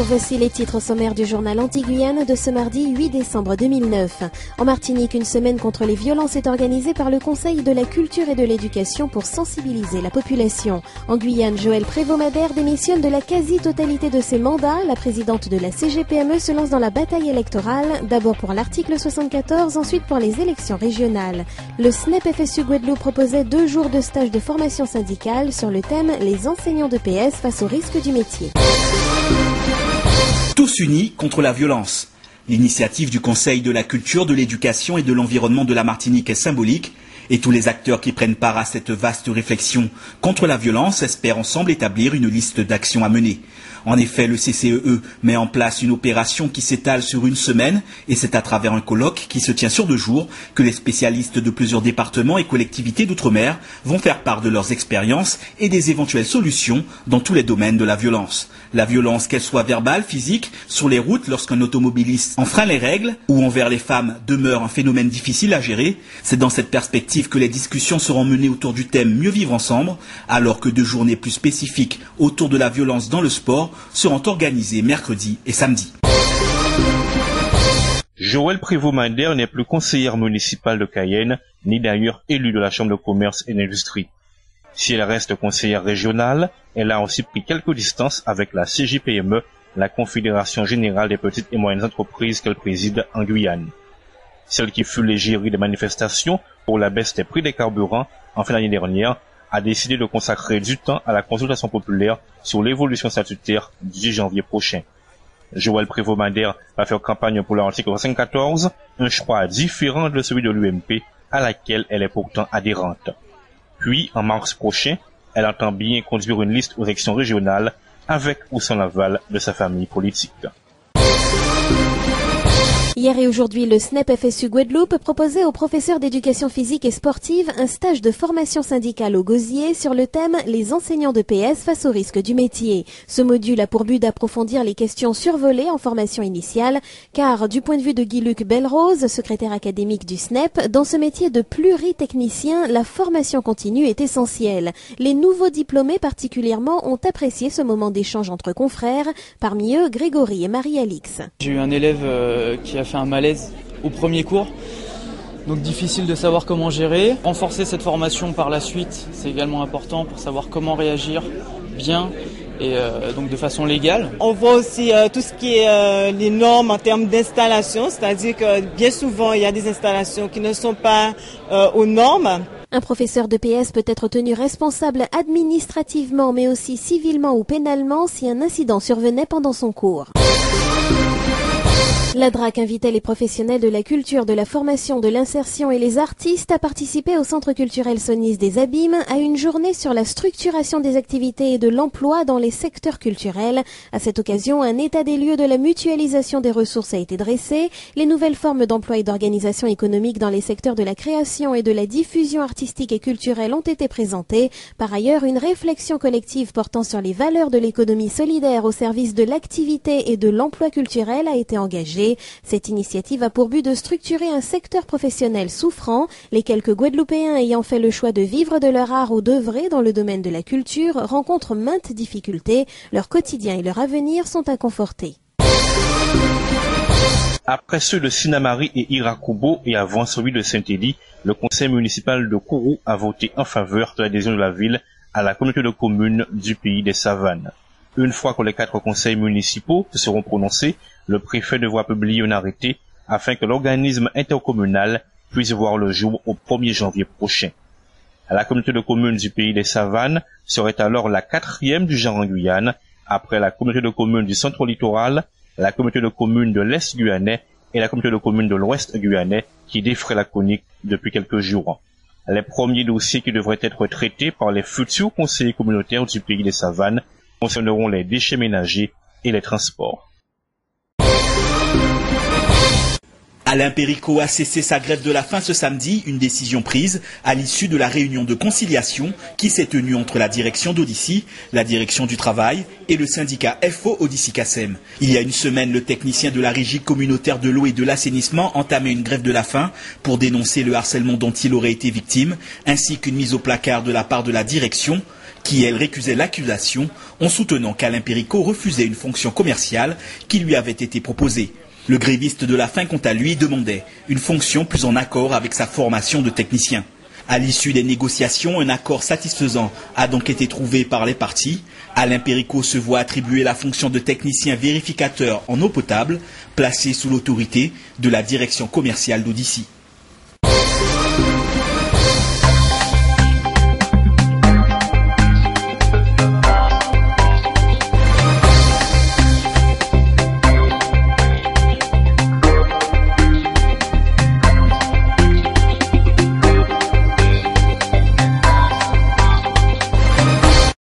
voici les titres sommaires du journal Anti-Guyane de ce mardi 8 décembre 2009. En Martinique, une semaine contre les violences est organisée par le Conseil de la culture et de l'éducation pour sensibiliser la population. En Guyane, Joëlle Prévost-Madère démissionne de la quasi-totalité de ses mandats. La présidente de la CGPME se lance dans la bataille électorale, d'abord pour l'article 74, ensuite pour les élections régionales. Le SNEP FSU Guadeloupe proposait 2 jours de stage de formation syndicale sur le thème « Les enseignants de PS face au risque du métier ». Tous unis contre la violence. L'initiative du Conseil de la culture, de l'éducation et de l'environnement de la Martinique est symbolique et tous les acteurs qui prennent part à cette vaste réflexion contre la violence espèrent ensemble établir une liste d'actions à mener. En effet, le CCEE met en place une opération qui s'étale sur une semaine et c'est à travers un colloque qui se tient sur 2 jours que les spécialistes de plusieurs départements et collectivités d'outre-mer vont faire part de leurs expériences et des éventuelles solutions dans tous les domaines de la violence. La violence, qu'elle soit verbale, physique, sur les routes lorsqu'un automobiliste enfreint les règles ou envers les femmes demeure un phénomène difficile à gérer, c'est dans cette perspective que les discussions seront menées autour du thème « Mieux vivre ensemble », alors que 2 journées plus spécifiques autour de la violence dans le sport seront organisées mercredi et samedi. Joëlle Prévost-Madère n'est plus conseillère municipale de Cayenne, ni d'ailleurs élue de la Chambre de commerce et d'industrie. Si elle reste conseillère régionale, elle a aussi pris quelques distances avec la CGPME, la Confédération Générale des Petites et Moyennes Entreprises qu'elle préside en Guyane. Celle qui fut l'égérie des manifestations pour la baisse des prix des carburants en fin d'année dernière a décidé de consacrer du temps à la consultation populaire sur l'évolution statutaire du 10 janvier prochain. Joëlle Prévost-Madère va faire campagne pour l'article 74, un choix différent de celui de l'UMP à laquelle elle est pourtant adhérente. Puis, en mars prochain, elle entend bien conduire une liste aux élections régionales avec ou sans l'aval de sa famille politique. Hier et aujourd'hui, le SNEP FSU Guadeloupe proposait aux professeurs d'éducation physique et sportive un stage de formation syndicale au Gosier sur le thème « Les enseignants de PS face au risque du métier ». Ce module a pour but d'approfondir les questions survolées en formation initiale, car du point de vue de Guy-Luc Belrose, secrétaire académique du SNEP, dans ce métier de pluritechnicien, la formation continue est essentielle. Les nouveaux diplômés particulièrement ont apprécié ce moment d'échange entre confrères, parmi eux Grégory et Marie-Alix. J'ai eu un élève qui a fait un malaise au premier cours, donc difficile de savoir comment gérer. Renforcer cette formation par la suite, c'est également important pour savoir comment réagir bien et donc de façon légale. On voit aussi tout ce qui est les normes en termes d'installation, c'est-à-dire que bien souvent il y a des installations qui ne sont pas aux normes. Un professeur de PS peut être tenu responsable administrativement mais aussi civilement ou pénalement si un incident survenait pendant son cours. La DRAC invitait les professionnels de la culture, de la formation, de l'insertion et les artistes à participer au Centre culturel Sonis des Abîmes à une journée sur la structuration des activités et de l'emploi dans les secteurs culturels. À cette occasion, un état des lieux de la mutualisation des ressources a été dressé. Les nouvelles formes d'emploi et d'organisation économique dans les secteurs de la création et de la diffusion artistique et culturelle ont été présentées. Par ailleurs, une réflexion collective portant sur les valeurs de l'économie solidaire au service de l'activité et de l'emploi culturel a été engagée. Cette initiative a pour but de structurer un secteur professionnel souffrant. Les quelques Guadeloupéens ayant fait le choix de vivre de leur art ou d'œuvrer dans le domaine de la culture rencontrent maintes difficultés. Leur quotidien et leur avenir sont à conforter. Après ceux de Sinamari et Irakubo et avant celui de Saint-Élie, le conseil municipal de Kourou a voté en faveur de l'adhésion de la ville à la communauté de communes du pays des Savanes. Une fois que les 4 conseils municipaux se seront prononcés, le préfet devra publier un arrêté afin que l'organisme intercommunal puisse voir le jour au 1er janvier prochain. La communauté de communes du pays des Savanes serait alors la 4e du genre en Guyane, après la communauté de communes du centre littoral, la communauté de communes de l'Est guyanais et la communauté de communes de l'Ouest guyanais qui défraient la chronique depuis quelques jours. Les premiers dossiers qui devraient être traités par les futurs conseillers communautaires du pays des Savanes concerneront les déchets ménagers et les transports. Alain Péricault a cessé sa grève de la faim ce samedi, une décision prise à l'issue de la réunion de conciliation qui s'est tenue entre la direction d'Odyssey, la direction du travail et le syndicat FO Odyssey-Cassem. Il y a une semaine, le technicien de la régie communautaire de l'eau et de l'assainissement entamait une grève de la faim pour dénoncer le harcèlement dont il aurait été victime, ainsi qu'une mise au placard de la part de la direction qui elle récusait l'accusation en soutenant qu'Alain Péricault refusait une fonction commerciale qui lui avait été proposée. Le gréviste de la faim, quant à lui, demandait une fonction plus en accord avec sa formation de technicien. À l'issue des négociations, un accord satisfaisant a donc été trouvé par les parties. Alain Péricault se voit attribuer la fonction de technicien vérificateur en eau potable, placé sous l'autorité de la direction commerciale d'Odyssey.